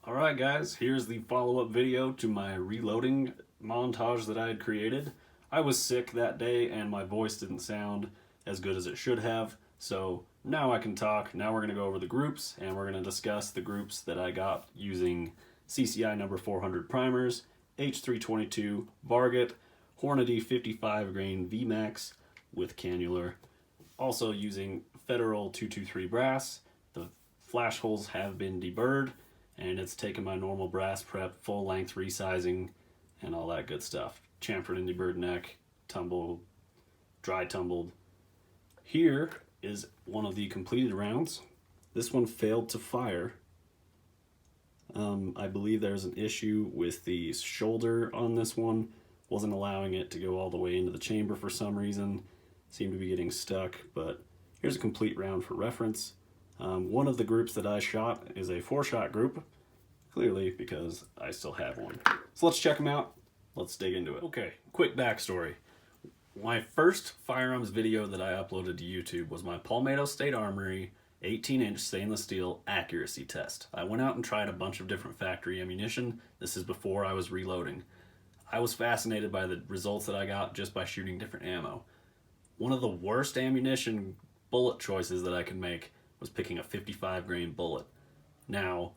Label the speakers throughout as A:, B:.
A: Alright guys, here's the follow-up video to my reloading montage that I had created. I was sick that day and my voice didn't sound as good as it should have, so now I can talk. Now we're going to go over the groups and we're going to discuss the groups that I got using CCI number 400 primers, H322 Varget, Hornady 55 grain Vmax with cannular, also using Federal 223 brass. The flash holes have been deburred, and it's taken my normal brass prep, full length resizing, and all that good stuff. Chamfered and deburred neck, tumbled, dry tumbled. Here is one of the completed rounds. This one failed to fire. I believe there's an issue with the shoulder on this one. Wasn't allowing it to go all the way into the chamber for some reason. Seemed to be getting stuck, but here's a complete round for reference. One of the groups that I shot is a 4-shot group, clearly because I still have one. So let's check them out. Let's dig into it. Okay, quick backstory. My first firearms video that I uploaded to YouTube was my Palmetto State Armory 18-inch stainless steel accuracy test. I went out and tried a bunch of different factory ammunition. This is before I was reloading. I was fascinated by the results that I got just by shooting different ammo. One of the worst ammunition bullet choices that I could make was picking a 55 grain bullet. Now,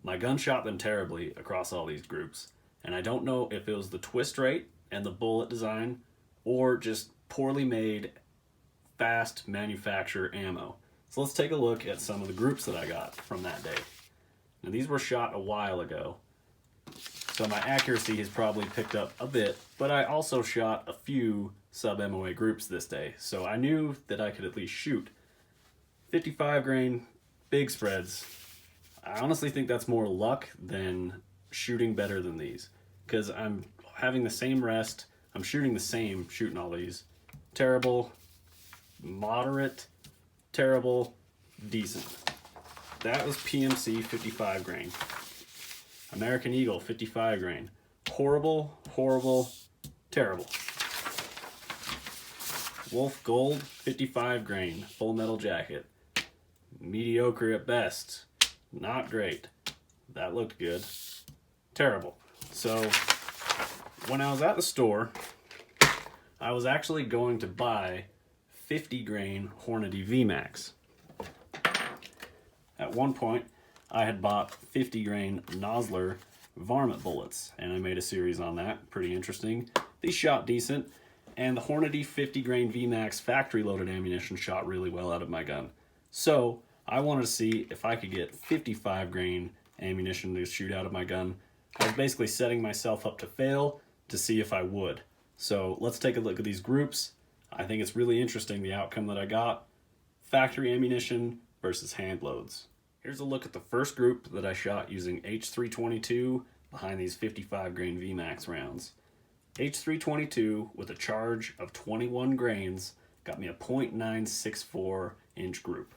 A: my gun shot them terribly across all these groups, and I don't know if it was the twist rate and the bullet design or just poorly made, fast manufacture ammo. So let's take a look at some of the groups that I got from that day. Now these were shot a while ago, so my accuracy has probably picked up a bit, but I also shot a few sub-MOA groups this day, so I knew that I could at least shoot. 55 grain, big spreads. I honestly think that's more luck than shooting better than these, because I'm having the same rest, I'm shooting the same, shooting all these. Terrible, moderate, terrible, decent. That was PMC 55 grain. American Eagle 55 grain. Horrible, horrible, terrible. Wolf Gold 55 grain, full metal jacket. Mediocre at best. Not great. That looked good. Terrible. So when I was at the store, I was actually going to buy 50 grain Hornady Vmax. At one point, I had bought 50 grain Nosler varmint bullets, and I made a series on that. Pretty interesting. These shot decent, and the Hornady 50 grain Vmax factory loaded ammunition shot really well out of my gun. So I wanted to see if I could get 55 grain ammunition to shoot out of my gun. I was basically setting myself up to fail to see if I would. So let's take a look at these groups. I think it's really interesting the outcome that I got. Factory ammunition versus hand loads. Here's a look at the first group that I shot using H322 behind these 55 grain Vmax rounds. H322 with a charge of 21 grains got me a .964 inch group.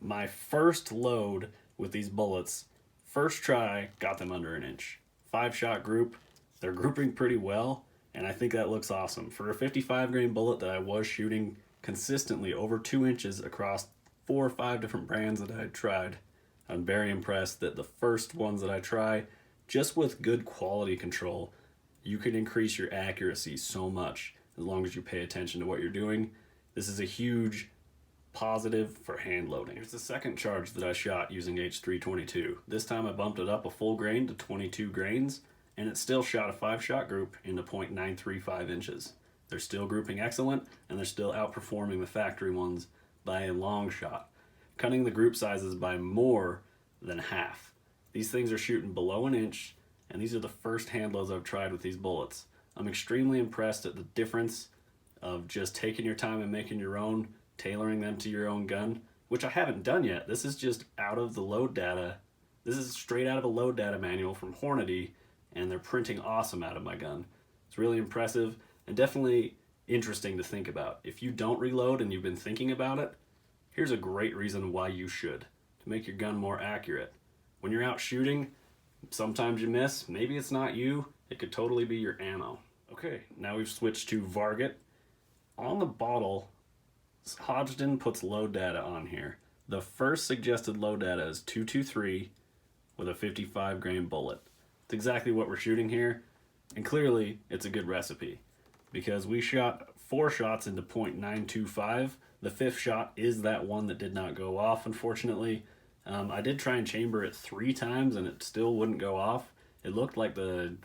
A: My first load with these bullets, first try, got them under an inch. 5-shot group, they're grouping pretty well, and I think that looks awesome. For a 55 grain bullet that I was shooting consistently over 2 inches across 4 or 5 different brands that I had tried, I'm very impressed that the first ones that I try, just with good quality control, you can increase your accuracy so much as long as you pay attention to what you're doing. This is a huge positive for hand loading. Here's the second charge that I shot using H322. This time I bumped it up a full grain to 22 grains, and it still shot a 5-shot group into .935 inches. They're still grouping excellent, and they're still outperforming the factory ones by a long shot, cutting the group sizes by more than half. These things are shooting below an inch, and these are the first hand loads I've tried with these bullets. I'm extremely impressed at the difference of just taking your time and making your own, tailoring them to your own gun, which I haven't done yet. This is just out of the load data. This is straight out of a load data manual from Hornady, and they're printing awesome out of my gun. It's really impressive and definitely interesting to think about. If you don't reload and you've been thinking about it, here's a great reason why you should, to make your gun more accurate. When you're out shooting, sometimes you miss. Maybe it's not you. It could totally be your ammo. Okay, now we've switched to Varget. On the bottle, Hodgdon puts load data on here. The first suggested load data is 223 with a 55 grain bullet. It's exactly what we're shooting here, and clearly it's a good recipe because we shot 4 shots into .925. The 5th shot is that one that did not go off, unfortunately. I did try and chamber it 3 times and it still wouldn't go off. It looked like the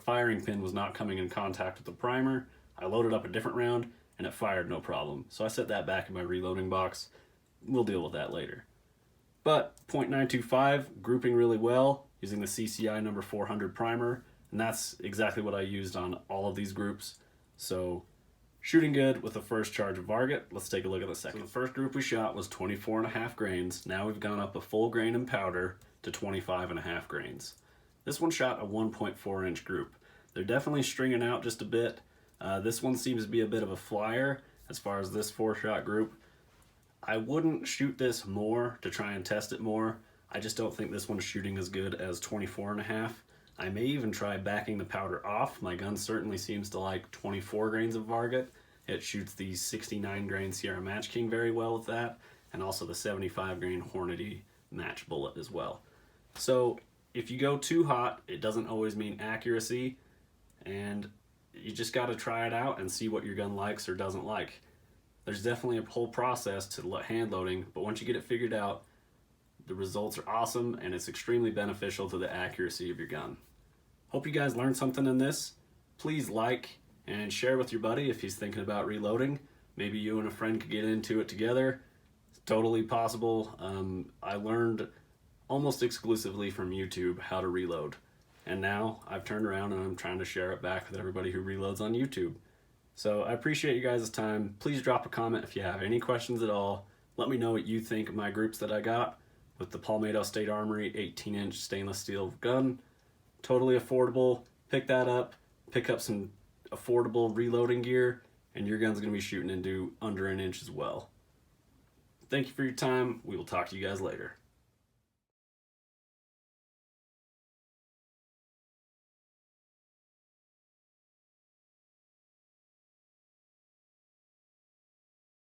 A: firing pin was not coming in contact with the primer. I loaded up a different round and it fired no problem. So I set that back in my reloading box. We'll deal with that later. But .925, grouping really well using the CCI number 400 primer, and that's exactly what I used on all of these groups. So shooting good with the first charge of Varget. Let's take a look at the second. So the first group we shot was 24.5 grains. Now we've gone up a full grain in powder to 25.5 grains. This one shot a 1.4 inch group. They're definitely stringing out just a bit. This one seems to be a bit of a flyer as far as this 4-shot group. I wouldn't shoot this more to try and test it more. I just don't think this one's shooting as good as 24.5. I may even try backing the powder off. My gun certainly seems to like 24 grains of Varget. It shoots the 69 grain Sierra Match King very well with that, and also the 75 grain Hornady match bullet as well. So if you go too hot, it doesn't always mean accuracy, and you just got to try it out and see what your gun likes or doesn't like. There's definitely a whole process to hand loading, but once you get it figured out, the results are awesome and it's extremely beneficial to the accuracy of your gun. Hope you guys learned something in this. Please like and share with your buddy if he's thinking about reloading. Maybe you and a friend could get into it together. It's totally possible. I learned almost exclusively from YouTube how to reload. And now I've turned around and I'm trying to share it back with everybody who reloads on YouTube. So I appreciate you guys' time. Please drop a comment if you have any questions at all. Let me know what you think of my groups that I got with the Palmetto State Armory 18-inch stainless steel gun. Totally affordable. Pick that up. Pick up some affordable reloading gear, and your gun's going to be shooting into under an inch as well. Thank you for your time. We will talk to you guys later.